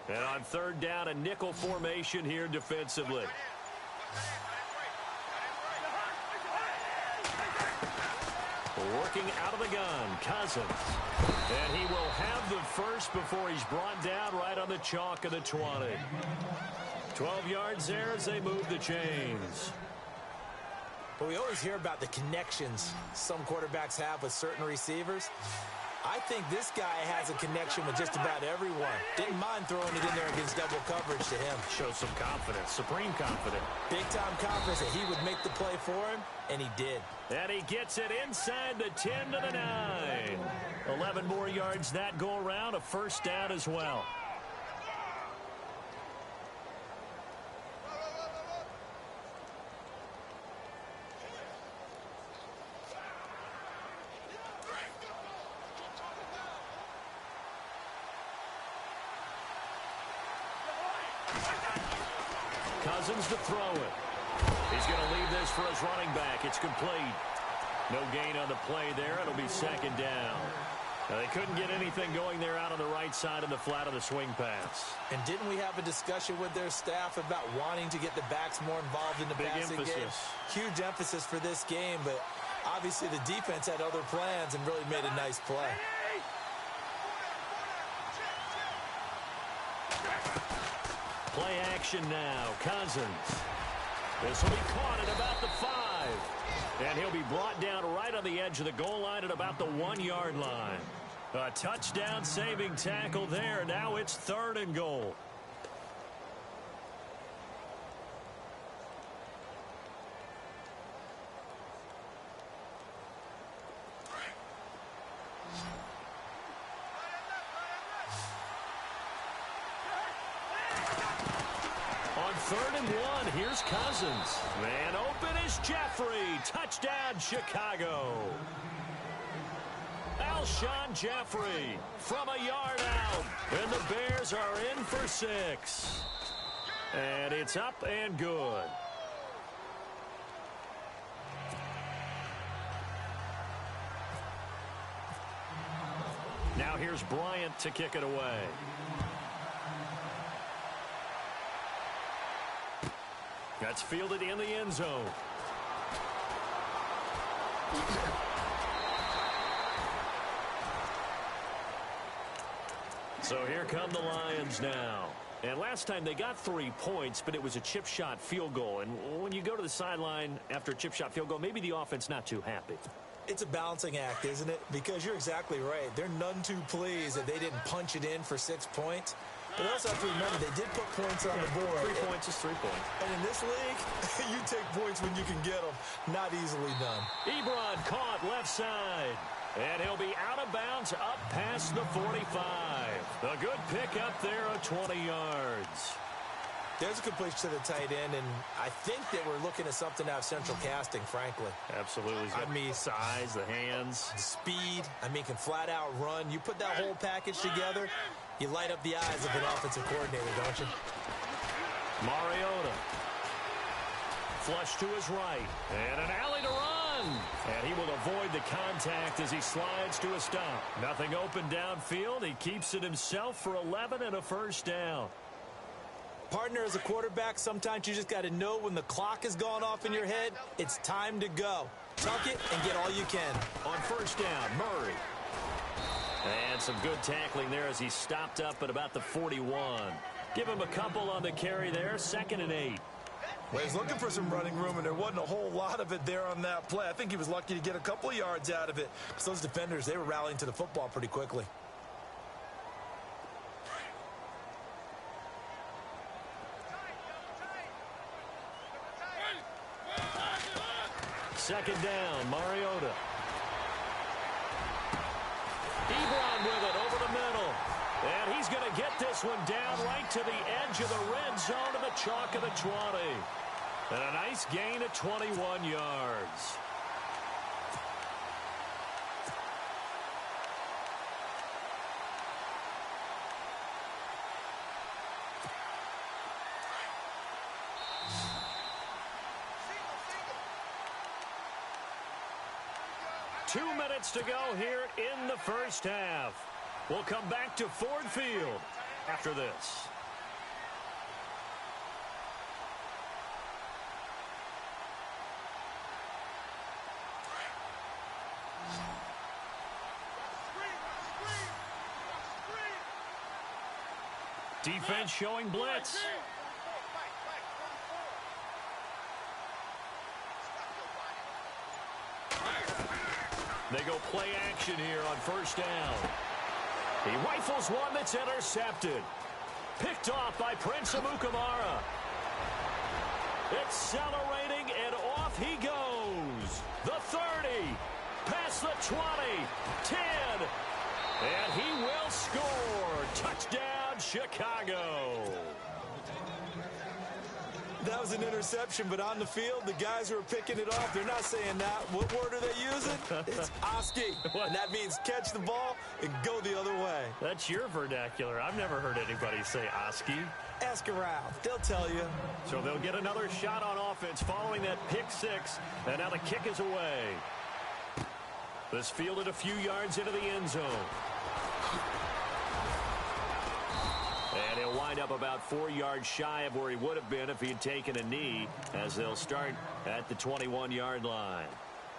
And on third down, a nickel formation here defensively. Working out of the gun, Cousins. And he will have the first before he's brought down right on the chalk of the 20. 12 yards there as they move the chains. But we always hear about the connections some quarterbacks have with certain receivers. I think this guy has a connection with just about everyone. Didn't mind throwing it in there against double coverage to him. Shows some confidence, supreme confidence. Big-time confidence that he would make the play for him, and he did. And he gets it inside the 10 to the 9. 11 more yards that go around, a first down as well. Cousins to throw it. He's going to leave this for his running back. It's complete. No gain on the play there. It'll be second down. Now, they couldn't get anything going there out on the right side of the flat of the swing pass. And didn't we have a discussion with their staff about wanting to get the backs more involved in the passing game? Huge emphasis for this game, but obviously the defense had other plans and really made a nice play. Play action now. Cousins. This will be caught at about the 5. And he'll be brought down right on the edge of the goal line at about the 1-yard line. A touchdown saving tackle there. Now it's 3rd and goal. On 3rd and 1, here's Cousins. Man open is Jeffrey. Touchdown, Chicago. Alshon Jeffrey from a yard out. And the Bears are in for 6. And it's up and good. Now here's Bryant to kick it away. That's fielded in the end zone. So here come the Lions now. And last time they got 3 points, but it was a chip shot field goal. And when you go to the sideline after a chip shot field goal, maybe the offense not too happy. It's a balancing act, isn't it? Because you're exactly right. They're none too pleased that they didn't punch it in for 6 points. But also have to remember, they did put points on the board. 3 points is 3 points. And in this league, you take points when you can get them. Not easily done. Ebron caught left side. And he'll be out of bounds up past the 45. A good pickup there of 20 yards. There's a completion to the tight end, and I think that we're looking at something out of central casting, frankly. Absolutely. I mean, size, the hands. Speed. I mean, can flat out run. You put that whole package together, you light up the eyes of an offensive coordinator, don't you? Mariota. Flush to his right. And an alley to run. And he will avoid the contact as he slides to a stop. Nothing open downfield. He keeps it himself for 11 and a first down. Partner, as a quarterback, sometimes you just got to know when the clock has gone off in your head, it's time to go. Tuck it and get all you can. On first down, Murray. And some good tackling there as he stopped up at about the 41. Give him a couple on the carry there, 2nd and 8. Well, he's looking for some running room, and there wasn't a whole lot of it there on that play. I think he was lucky to get a couple of yards out of it. Because those defenders, they were rallying to the football pretty quickly. Second down, Mariota. Ebron with it over the middle. And he's going to get this one down right to the edge of the red zone of the chalk of the 20. And a nice gain of 21 yards. Two minutes to go here in the first half. We'll come back to Ford Field after this. Defense showing blitz. They go play action here on first down. He rifles one that's intercepted. Picked off by Prince Amukamara. Accelerating, and off he goes. The 30, past the 20, 10, and he will score. Touchdown, Chicago. That was an interception, but on the field, the guys who are picking it off, they're not saying that. What word are they using? It's Oski, and that means catch the ball and go the other way. That's your vernacular. I've never heard anybody say Oski. Ask around. They'll tell you. So they'll get another shot on offense following that pick six, and now the kick is away. This fielded a few yards into the end zone. And he'll wind up about 4 yards shy of where he would have been if he had taken a knee, as they'll start at the 21-yard line.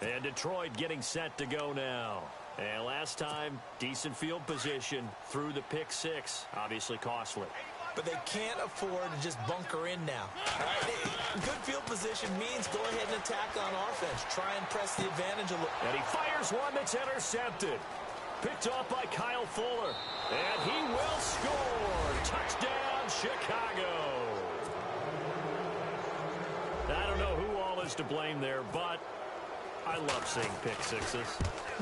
And Detroit getting set to go now. And last time, decent field position through the pick six. Obviously costly. But they can't afford to just bunker in now. All right? Good field position means go ahead and attack on offense. Try and press the advantage a little. And he fires one that's intercepted. Picked off by Kyle Fuller. And he will score. Touchdown, Chicago. I don't know who all is to blame there, but I love seeing pick sixes.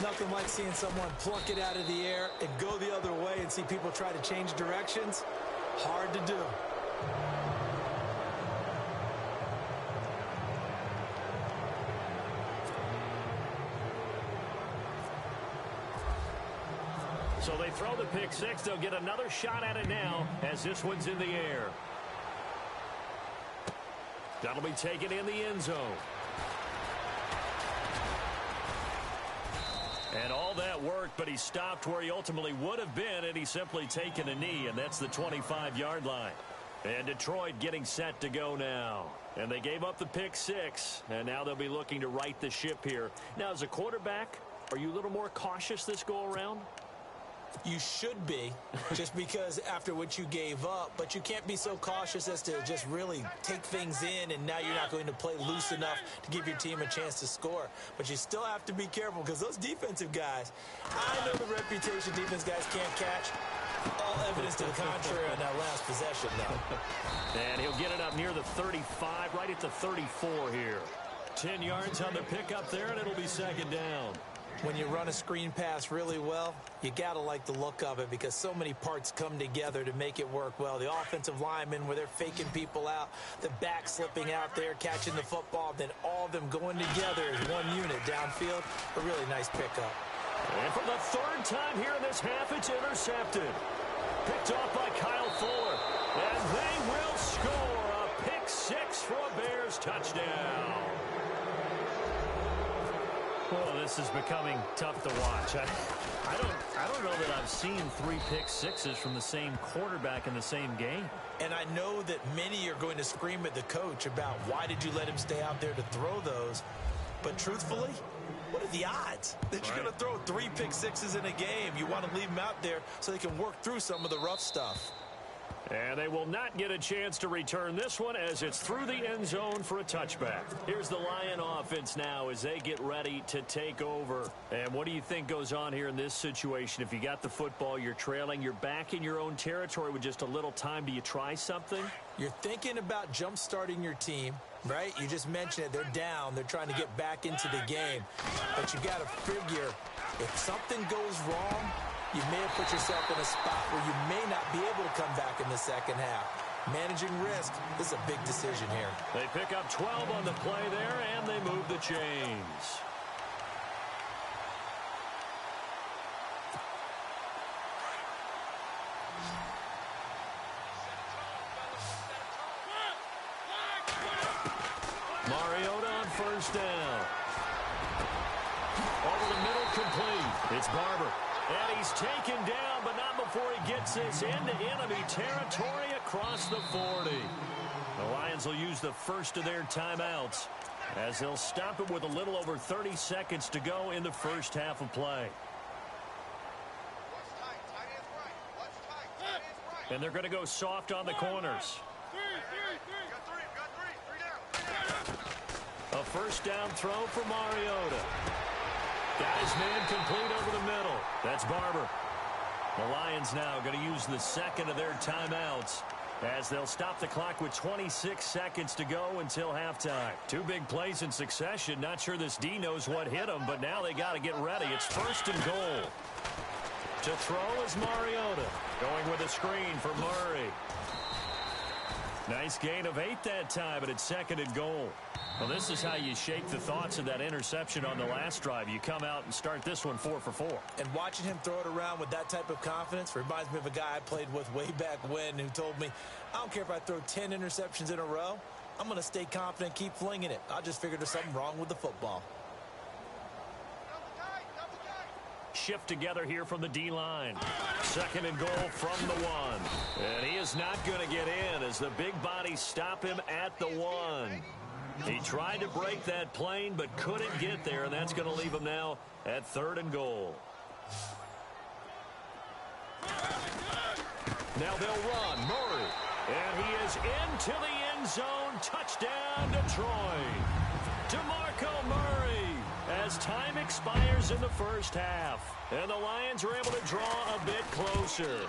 Nothing like seeing someone pluck it out of the air and go the other way and see people try to change directions. Hard to do. So they throw the pick six. They'll get another shot at it now as this one's in the air. That'll be taken in the end zone. And all that worked, but he stopped where he ultimately would have been, and he's simply taken a knee, and that's the 25-yard line. And Detroit getting set to go now. And they gave up the pick six, and now they'll be looking to right the ship here. Now, as a quarterback, are you a little more cautious this go-around? You should be, just because after what you gave up, but you can't be so cautious as to just really take things in, and now you're not going to play loose enough to give your team a chance to score. But you still have to be careful, because those defensive guys, I know the reputation defense guys can't catch. All evidence to the contrary on that last possession, though. And he'll get it up near the 35, right at the 34 here. 10 yards on the pickup there, and it'll be second down. When you run a screen pass really well, you got to like the look of it because so many parts come together to make it work well. The offensive linemen where they're faking people out, the back slipping out there, catching the football, then all of them going together as one unit downfield. A really nice pickup. And for the third time here in this half, it's intercepted. Picked off by Kyle Fuller. And they will score a pick six for a Bears touchdown. Oh, this is becoming tough to watch. I don't know that I've seen 3 pick sixes from the same quarterback in the same game. And I know that many are going to scream at the coach about why did you let him stay out there to throw those. But truthfully, what are the odds that you're going to throw 3 pick sixes in a game? You want to leave them out there so they can work through some of the rough stuff. And they will not get a chance to return this one as it's through the end zone for a touchback. Here's the Lion offense now as they get ready to take over. And what do you think goes on here in this situation? If you got the football, you're trailing, you're back in your own territory with just a little time. Do you try something? You're thinking about jump-starting your team, right? You just mentioned it. They're down. They're trying to get back into the game. But you got to figure if something goes wrong, you may have put yourself in a spot where you may not be able to come back in the second half. Managing risk, this is a big decision here. They pick up 12 on the play there, and they move the chains. Mariota on first down. Over the middle, complete. It's Barber. And he's taken down, but not before he gets this into enemy territory across the 40. The Lions will use the first of their timeouts as they'll stop it with a little over 30 seconds to go in the first half of play. And they're going to go soft on the corners. A first down throw for Mariota. Got his man complete over the middle. That's Barber. The Lions now going to use the second of their timeouts as they'll stop the clock with 26 seconds to go until halftime. Two big plays in succession. Not sure this D knows what hit him, but now they got to get ready. It's first and goal. To throw is Mariota. Going with a screen for Murray. Nice gain of 8 that time, but it's second and goal. Well, this is how you shake the thoughts of that interception on the last drive. You come out and start this one 4 for 4. And watching him throw it around with that type of confidence reminds me of a guy I played with way back when who told me, I don't care if I throw 10 interceptions in a row. I'm going to stay confident, keep flinging it. I just figured there's something wrong with the football. Shift together here from the D-line. Second and goal from the 1. And he is not going to get in as the big bodies stop him at the 1. He tried to break that plane but couldn't get there, and that's going to leave him now at third and goal. Now they'll run. Murray. And he is into the end zone. Touchdown, Detroit. DeMarco Murray. As time expires in the first half. And the Lions are able to draw a bit closer.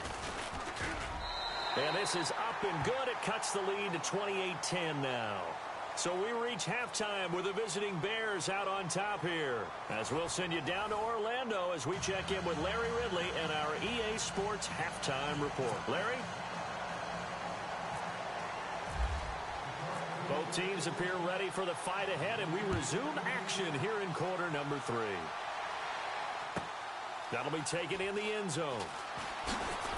And this is up and good. It cuts the lead to 28-10 now. So we reach halftime with the visiting Bears out on top here. As we'll send you down to Orlando as we check in with Larry Ridley and our EA Sports Halftime Report. Larry? Both teams appear ready for the fight ahead, and we resume action here in quarter number 3. That'll be taken in the end zone.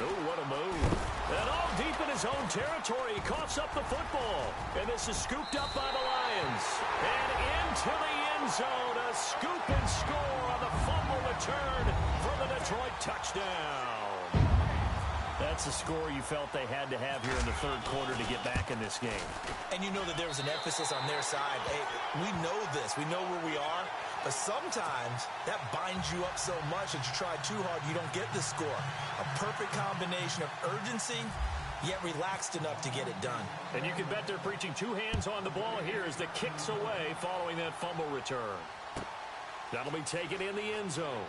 Oh, what a move. And all deep in his own territory, he coughs up the football. And this is scooped up by the Lions. And into the end zone, a scoop and score on the fumble return for the Detroit touchdown. That's a score you felt they had to have here in the third quarter to get back in this game. And you know that there was an emphasis on their side. Hey, we know this. We know where we are. But sometimes that binds you up so much that you try too hard, you don't get the score. A perfect combination of urgency, yet relaxed enough to get it done. And you can bet they're preaching two hands on the ball here as the kick's away following that fumble return. That'll be taken in the end zone.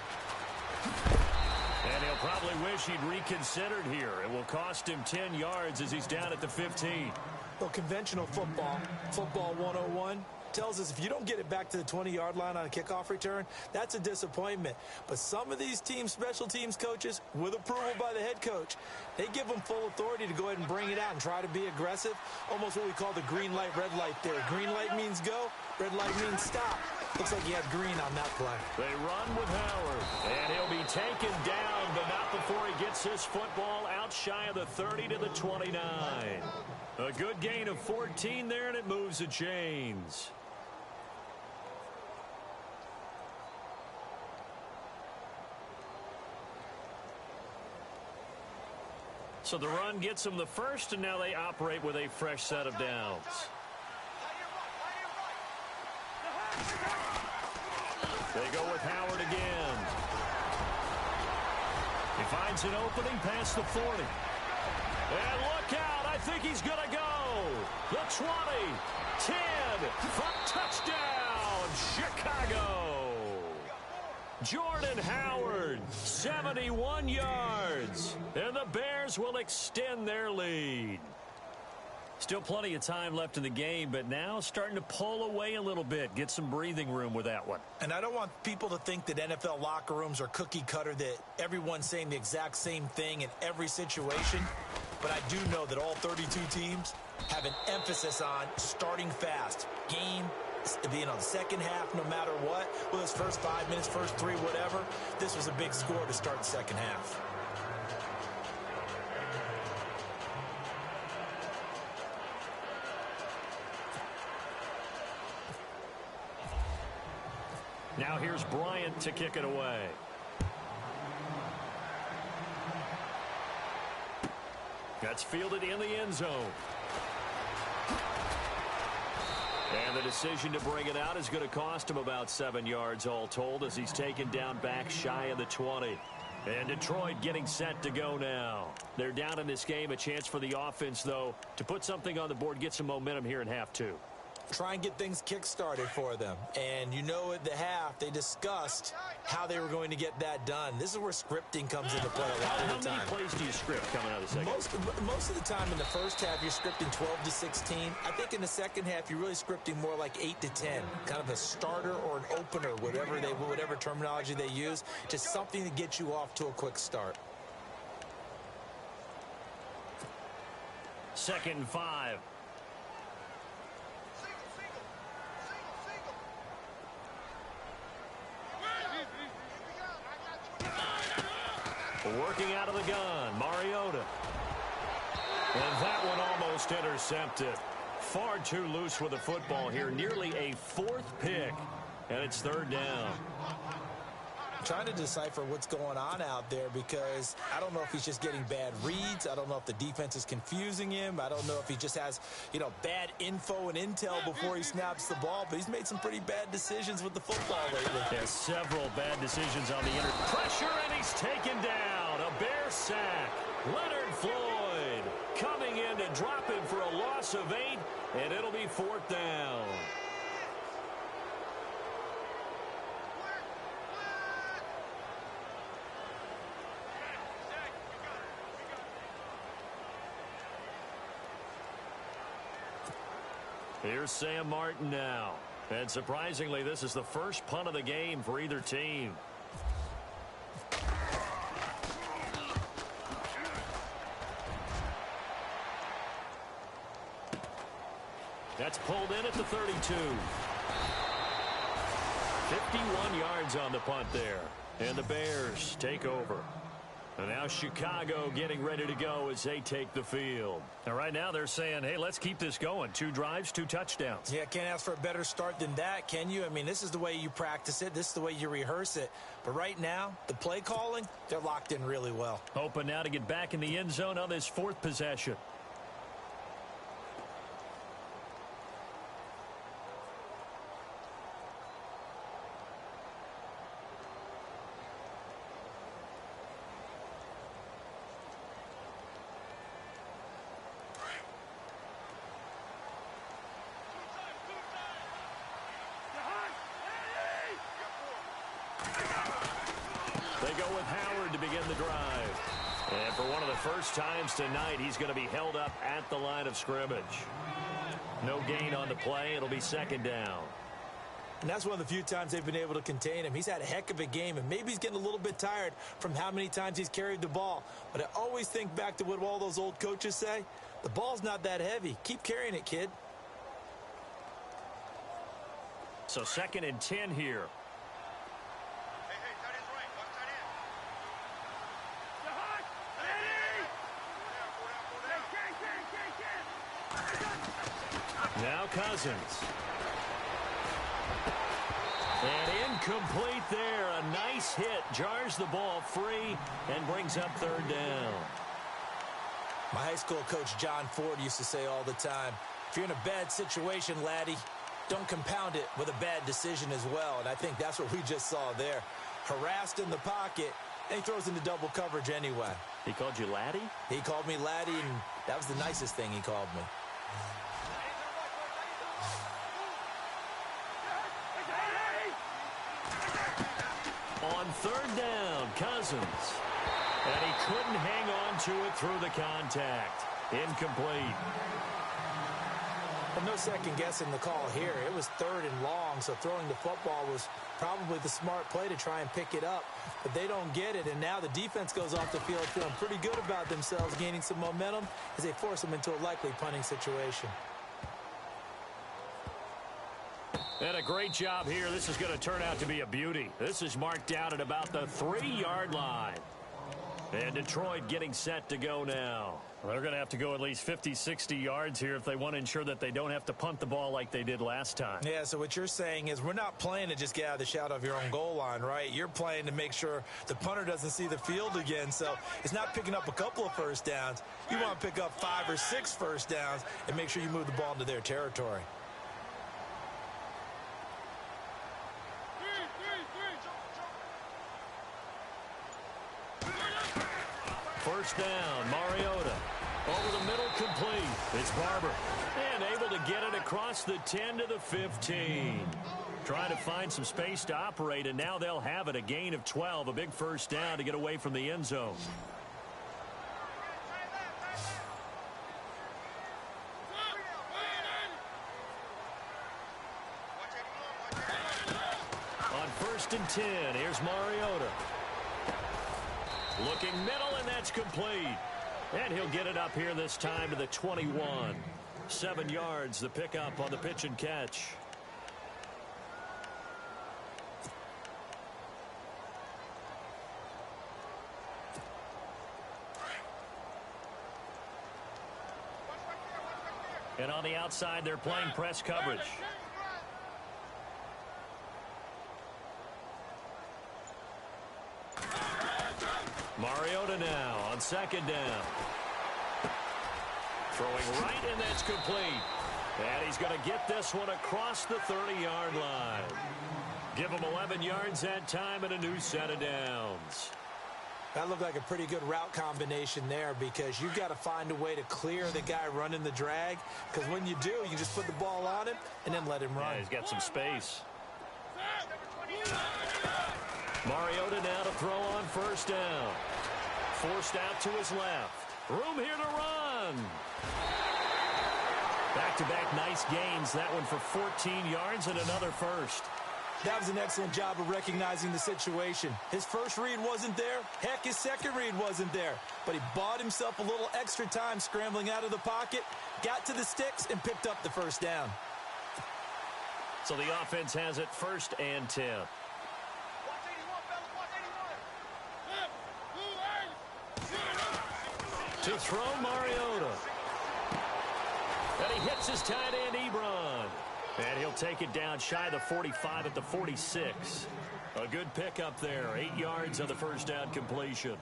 And he'll probably wish he'd reconsidered here. It will cost him 10 yards as he's down at the 15. Well, conventional football 101, tells us if you don't get it back to the 20-yard line on a kickoff return, that's a disappointment. But some of these teams, special teams coaches, with approval by the head coach, they give them full authority to go ahead and bring it out and try to be aggressive. Almost what we call the green light, red light theory. Green light means go, red light means stop. Looks like he had green on that play. They run with Howard, and he'll be taken down, but not before he gets this football out shy of the 30 to the 29. A good gain of 14 there, and it moves the chains. So the run gets them the first, and now they operate with a fresh set of downs. They go with Howard again. He finds an opening past the 40. And look out, I think he's going to go. The 20, 10, touchdown, Chicago. Jordan Howard, 71 yards. And the Bears will extend their lead. Still plenty of time left in the game, but now starting to pull away a little bit. Get some breathing room with that one. And I don't want people to think that NFL locker rooms are cookie cutter, that everyone's saying the exact same thing in every situation. But I do know that all 32 teams have an emphasis on starting fast. Game, the second half, no matter what. Whether it's first 5 minutes, first 3, whatever. This was a big score to start the second half. Now here's Bryant to kick it away. That's fielded in the end zone. And the decision to bring it out is going to cost him about 7 yards all told as he's taken down back shy of the 20. And Detroit getting set to go now. They're down in this game. A chance for the offense, though, to put something on the board, get some momentum here in half two. Try and get things kick-started for them. And you know at the half, they discussed how they were going to get that done. This is where scripting comes into play a lot of the time. How many plays do you script coming out of the second? Most of the time in the first half, you're scripting 12 to 16. I think in the second half, you're really scripting more like 8 to 10. Kind of a starter or an opener, whatever terminology they use. Just something to get you off to a quick start. 2nd and 5. Working out of the gun, Mariota. And that one almost intercepted. Far too loose with the football here. Nearly a 4th pick. And it's 3rd down. I'm trying to decipher what's going on out there because I don't know if he's just getting bad reads. I don't know if the defense is confusing him. I don't know if he just has, bad info and intel before he snaps the ball. But he's made some pretty bad decisions with the football lately. Yeah, several bad decisions on the pressure, and he's taken down. A Bear sack. Leonard Floyd coming in to drop him for a loss of 8, and it'll be 4th down. Here's Sam Martin now. And surprisingly, this is the first punt of the game for either team. That's pulled in at the 32. 51 yards on the punt there. And the Bears take over. And now Chicago getting ready to go as they take the field. And right now they're saying, hey, let's keep this going. 2 drives, 2 touchdowns. Yeah, can't ask for a better start than that, can you? I mean, this is the way you practice it. This is the way you rehearse it. But right now, the play calling, they're locked in really well. Hoping now to get back in the end zone on this 4th possession. They go with Howard to begin the drive. And for one of the first times tonight, he's going to be held up at the line of scrimmage. No gain on the play. It'll be 2nd down. And that's one of the few times they've been able to contain him. He's had a heck of a game, and maybe he's getting a little bit tired from how many times he's carried the ball. But I always think back to what all those old coaches say. The ball's not that heavy. Keep carrying it, kid. So 2nd and 10 here. Now Cousins. And incomplete there. A nice hit. Jars the ball free and brings up 3rd down. My high school coach, John Ford, used to say all the time, if you're in a bad situation, laddie, don't compound it with a bad decision as well. And I think that's what we just saw there. Harassed in the pocket, and he throws into double coverage anyway. He called you laddie? He called me laddie, and that was the nicest thing he called me. On 3rd down, Cousins. And he couldn't hang on to it through the contact. Incomplete. Well, no second guessing the call here. It was 3rd and long, so throwing the football was probably the smart play to try and pick it up. But they don't get it, and now the defense goes off the field feeling pretty good about themselves, gaining some momentum as they force them into a likely punting situation. And a great job here. This is going to turn out to be a beauty. This is marked out at about the 3-yard line. And Detroit getting set to go now. Well, they're going to have to go at least 50, 60 yards here if they want to ensure that they don't have to punt the ball like they did last time. Yeah, so what you're saying is we're not playing to just get out of the shadow of your own goal line, right? You're playing to make sure the punter doesn't see the field again. So it's not picking up a couple of first downs. You want to pick up 5 or 6 first downs and make sure you move the ball into their territory. First down, Mariota. Over the middle, complete. It's Barber. And able to get it across the 10 to the 15. Trying to find some space to operate, and now they'll have it. A gain of 12, a big first down to get away from the end zone. On 1st and 10, here's Mariota. Looking middle, and that's complete. And he'll get it up here this time to the 21. 7 yards, the pickup on the pitch and catch. And on the outside, they're playing press coverage. Mariota now on 2nd down. Throwing right, and that's complete. And he's going to get this one across the 30-yard line. Give him 11 yards that time and a new set of downs. That looked like a pretty good route combination there, because you've got to find a way to clear the guy running the drag, because when you do, you just put the ball on him and then let him run. Yeah, he's got some space. Mariota now to throw on 1st down. Forced out to his left. Room here to run. Back-to-back nice gains. That one for 14 yards and another first. That was an excellent job of recognizing the situation. His first read wasn't there. Heck, his second read wasn't there. But he bought himself a little extra time scrambling out of the pocket, got to the sticks, and picked up the first down. So the offense has it 1st and 10. To throw, Mariota. And he hits his tight end, Ebron. And he'll take it down shy of the 45 at the 46. A good pickup there. 8 yards on the first down completion.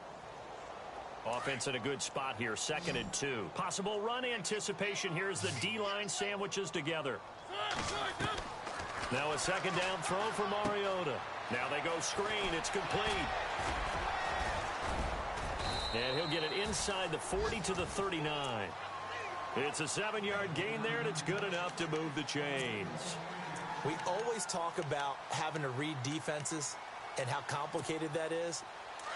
Offense in a good spot here. 2nd and 2. Possible run anticipation here as the D-line sandwiches together. Now a 2nd down throw for Mariota. Now they go screen. It's complete. And he'll get it inside the 40 to the 39. It's a 7-yard gain there, and it's good enough to move the chains. We always talk about having to read defenses and how complicated that is.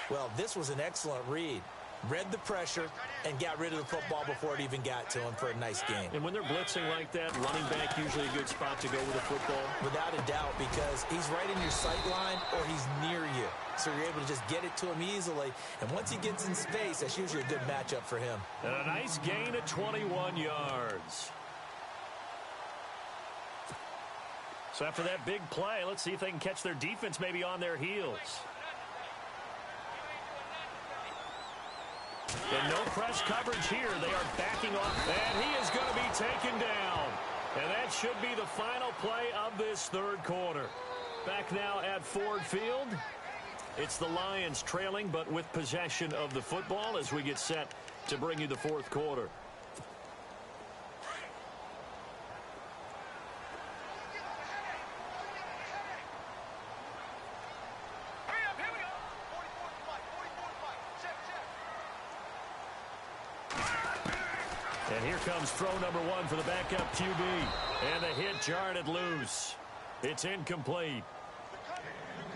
Well, this was an excellent read. Read the pressure and got rid of the football before it even got to him for a nice game. And when they're blitzing like that, running back usually a good spot to go with the football. Without a doubt, because he's right in your sight line or he's near you. So you're able to just get it to him easily. And once he gets in space, that's usually a good matchup for him. And a nice gain of 21 yards. So after that big play, let's see if they can catch their defense maybe on their heels. And no press coverage here. They are backing off. And he is going to be taken down. And that should be the final play of this 3rd quarter. Back now at Ford Field. It's the Lions trailing, but with possession of the football as we get set to bring you the 4th quarter. And here comes throw number 1 for the backup QB. And the hit jarred it loose. It's incomplete.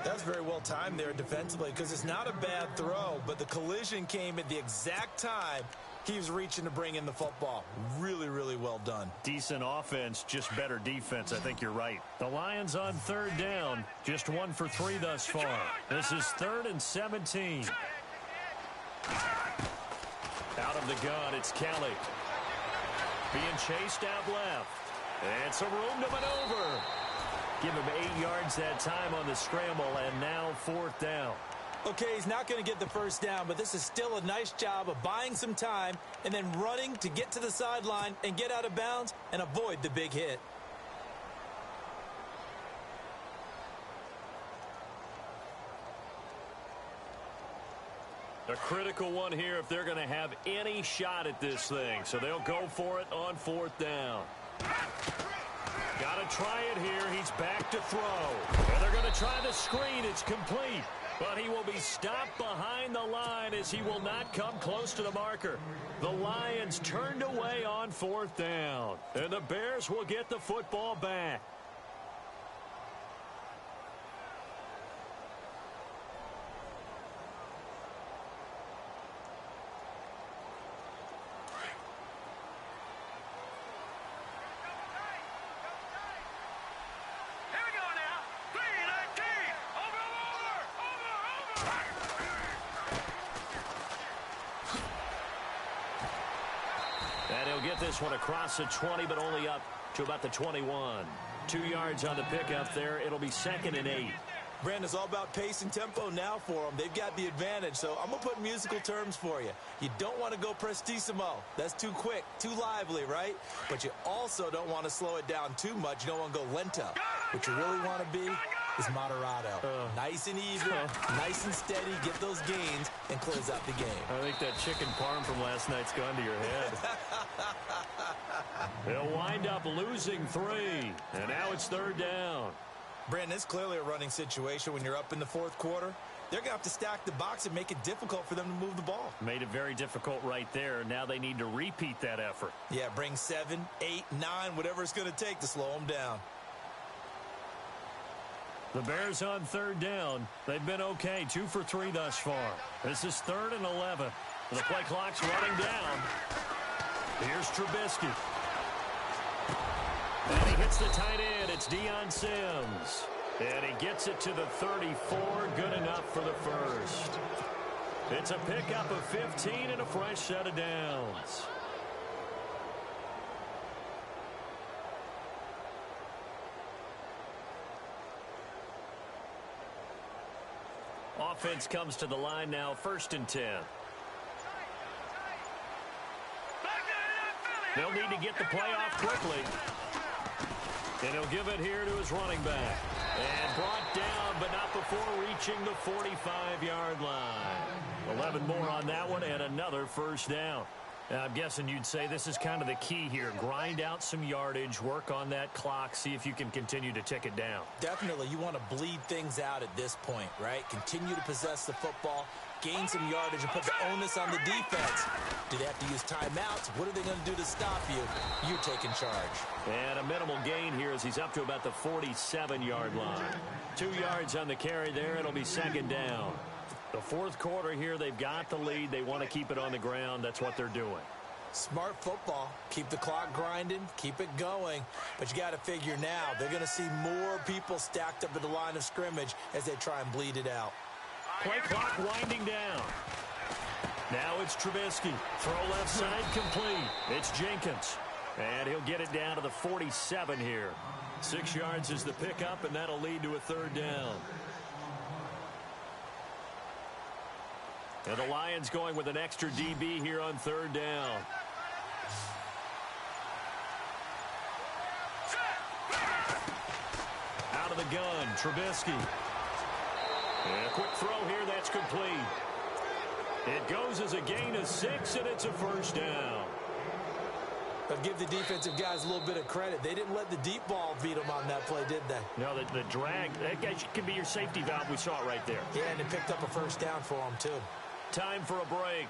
That's very well timed there defensively, because it's not a bad throw, but the collision came at the exact time he was reaching to bring in the football. Really, really well done. Decent offense, just better defense. I think you're right. The Lions on 3rd down, just 1 for 3 thus far. This is 3rd and 17. Out of the gun, it's Kelly. Being chased out left. And some room to maneuver. Give him 8 yards that time on the scramble, and now 4th down. Okay, he's not going to get the first down, but this is still a nice job of buying some time and then running to get to the sideline and get out of bounds and avoid the big hit. A critical one here if they're going to have any shot at this thing. So they'll go for it on 4th down. Got to try it here. He's back to throw. And they're going to try the screen. It's complete. But he will be stopped behind the line as he will not come close to the marker. The Lions turned away on 4th down, and the Bears will get the football back. And he'll get this one across the 20, but only up to about the 21. 2 yards on the pickup there. It'll be 2nd and 8. Brandon, it's all about pace and tempo now for them. They've got the advantage, so I'm going to put musical terms for you. You don't want to go prestissimo. That's too quick, too lively, right? But you also don't want to slow it down too much. You don't want to go lento. What you really want to be is moderato. Nice and even, nice and steady, get those gains, and close out the game. I think that chicken parm from last night's gone to your head. They'll wind up losing 3, and now it's 3rd down. Brandon, it's clearly a running situation when you're up in the 4th quarter. They're going to have to stack the box and make it difficult for them to move the ball. Made it very difficult right there. Now they need to repeat that effort. Yeah, bring 7, 8, 9, whatever it's going to take to slow them down. The Bears on 3rd down. They've been okay, 2 for 3 thus far. This is 3rd and 11. The play clock's running down. Here's Trubisky. And he hits the tight end. It's Deion Sims. And he gets it to the 34. Good enough for the first. It's a pickup of 15 and a fresh set of downs. Offense comes to the line now, 1st and 10. They'll need to get the play off quickly. And he'll give it here to his running back. And brought down, but not before reaching the 45-yard line. 11 more on that one, and another first down. I'm guessing you'd say this is kind of the key here. Grind out some yardage, work on that clock, see if you can continue to tick it down. Definitely. You want to bleed things out at this point, right? Continue to possess the football, gain some yardage, and put the onus on the defense. Do they have to use timeouts? What are they going to do to stop you? You're taking charge. And a minimal gain here as he's up to about the 47-yard line. 2 yards on the carry there. It'll be 2nd down. The 4th quarter here, they've got the lead. They want to keep it on the ground. That's what they're doing. Smart football. Keep the clock grinding. Keep it going. But you got to figure now, they're going to see more people stacked up at the line of scrimmage as they try and bleed it out. Play clock winding down. Now it's Trubisky. Throw left side complete. It's Jenkins. And he'll get it down to the 47 here. 6 yards is the pickup, and that'll lead to a 3rd down. And the Lions going with an extra DB here on 3rd down. Out of the gun, Trubisky. And a quick throw here, that's complete. It goes as a gain of 6, and it's a first down. But give the defensive guys a little bit of credit. They didn't let the deep ball beat them on that play, did they? No, the drag, that can be your safety valve. We saw it right there. Yeah, and it picked up a first down for them, too. Time for a break.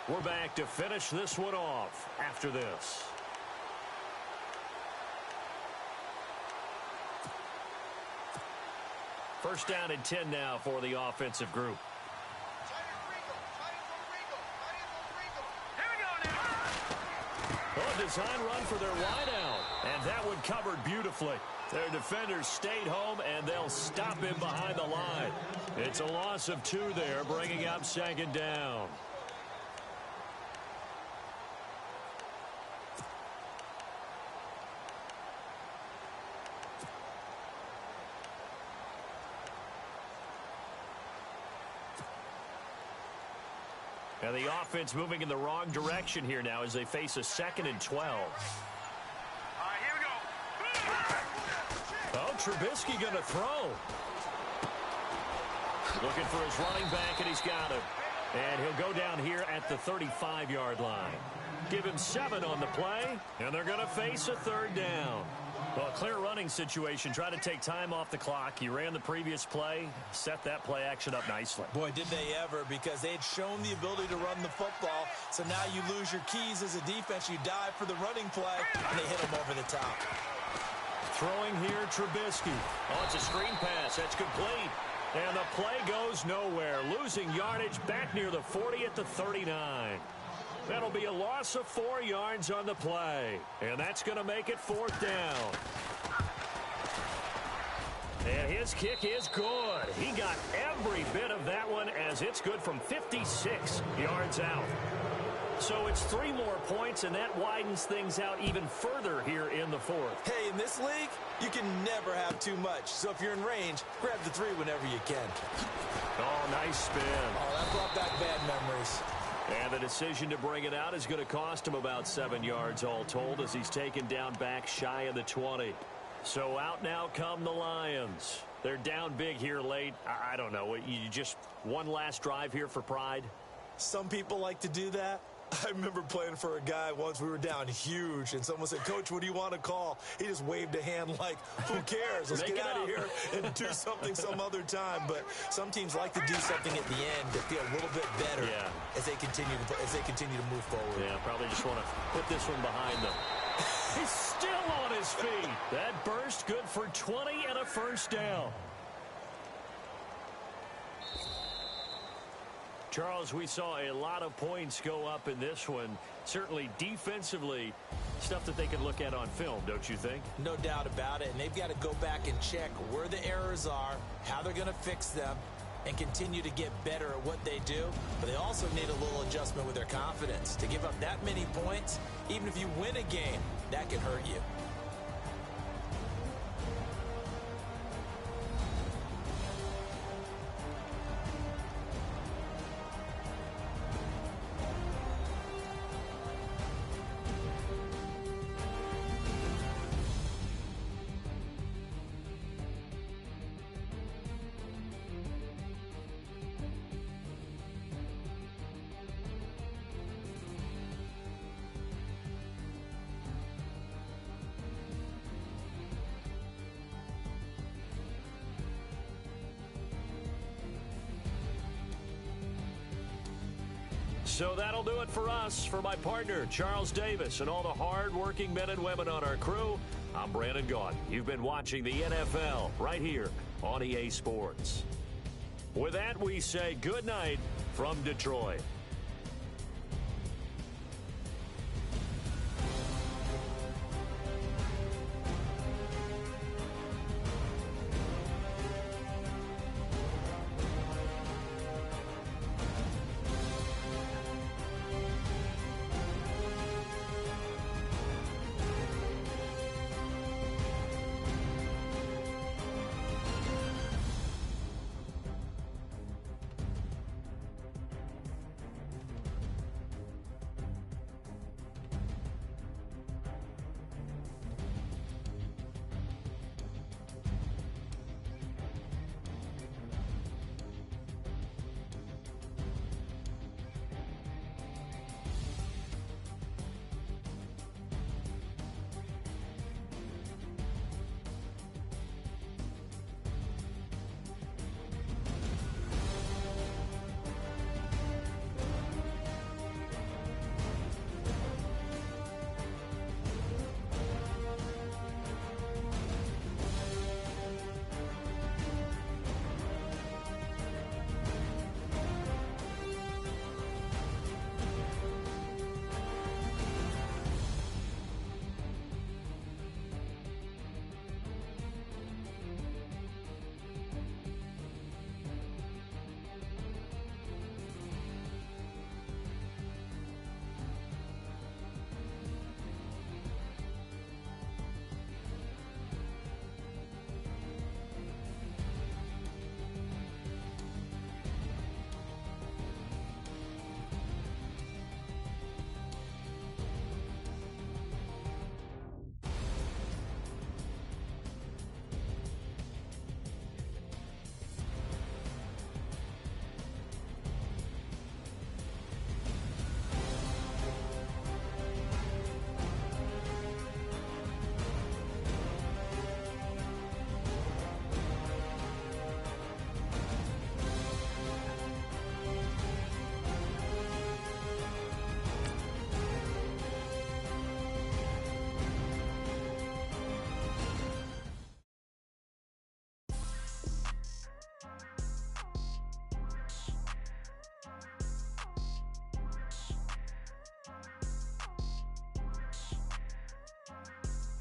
We're back to finish this one off after this. First down and 10 now for the offensive group. Oh, design run for their wideout. And that one covered beautifully. Their defenders stayed home, and they'll stop him behind the line. It's a loss of 2 there, bringing up 2nd down. And the offense moving in the wrong direction here now as they face a 2nd and 12. Here we go. Oh, Trubisky going to throw. Looking for his running back, and he's got him. And he'll go down here at the 35-yard line. Give him 7 on the play, and they're going to face a 3rd down. Well, a clear running situation. Try to take time off the clock. You ran the previous play, set that play action up nicely. Boy, did they ever, because they'd shown the ability to run the football. So now you lose your keys as a defense. You dive for the running play, and they hit them over the top. Throwing here, Trubisky. Oh, it's a screen pass. That's complete. And the play goes nowhere. Losing yardage back near the 40 at the 39. That'll be a loss of 4 yards on the play. And that's going to make it 4th down. And his kick is good. He got every bit of that one as it's good from 56 yards out. So it's 3 more points, and that widens things out even further here in the 4th. Hey, in this league, you can never have too much. So if you're in range, grab the 3 whenever you can. Oh, nice spin. Oh, that brought back bad memories. And the decision to bring it out is going to cost him about 7 yards all told as he's taken down back shy of the 20. So out now come the Lions. They're down big here late. I don't know. You just one last drive here for pride? Some people like to do that. I remember playing for a guy once. We were down huge, and someone said, "Coach, what do you want to call?" He just waved a hand like, "Who cares? Let's get out of here and do something some other time." But some teams like to do something at the end to feel a little bit better as they continue to move forward. Yeah, probably just want to put this one behind them. He's still on his feet. That burst good for 20 and a first down. Charles, we saw a lot of points go up in this one. Certainly defensively, stuff that they can look at on film, don't you think? No doubt about it. And they've got to go back and check where the errors are, how they're going to fix them, and continue to get better at what they do. But they also need a little adjustment with their confidence. To give up that many points, even if you win a game, that can hurt you. So that'll do it for us. For my partner, Charles Davis, and all the hard-working men and women on our crew, I'm Brandon Gaudin. You've been watching the NFL right here on EA Sports. With that, we say good night from Detroit.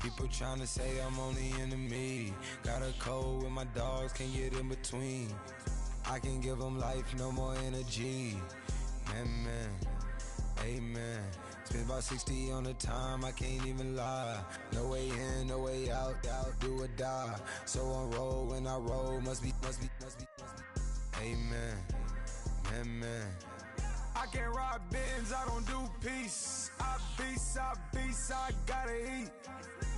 People tryna say I'm only enemy. Got a code with my dogs, can't get in between. I can give them life, no more energy. Man, amen. Spent about 60 on the time, I can't even lie. No way in, no way out, do or die. So on roll, when I roll, must be. Amen, man. I can't ride Benz, I don't do peace. I beast, I gotta eat.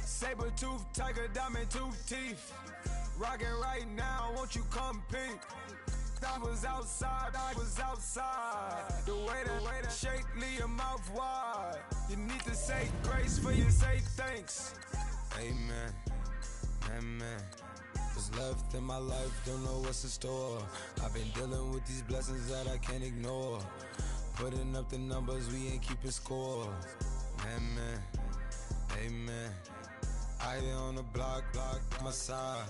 Saber tooth, tiger, diamond tooth teeth. Rockin' right now, won't you come peek? I was outside. The way that shake, leave your mouth wide. You need to say grace for you say thanks. Amen, amen. What's left in my life, don't know what's in store. I've been dealing with these blessings that I can't ignore. Putting up the numbers, we ain't keeping score. Amen, amen. I here on the block, my side.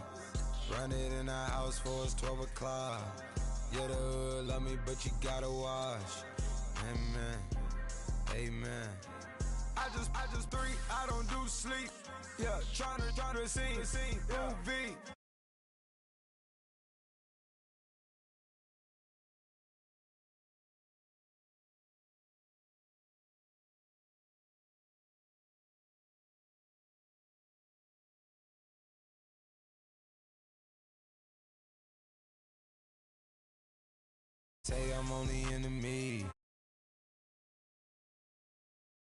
Run it in the house for it's 12 o'clock. Yeah, the hood love me, but you gotta watch. Amen, amen. I just three, I don't do sleep. Yeah, tryna see movie. Say I'm only enemy.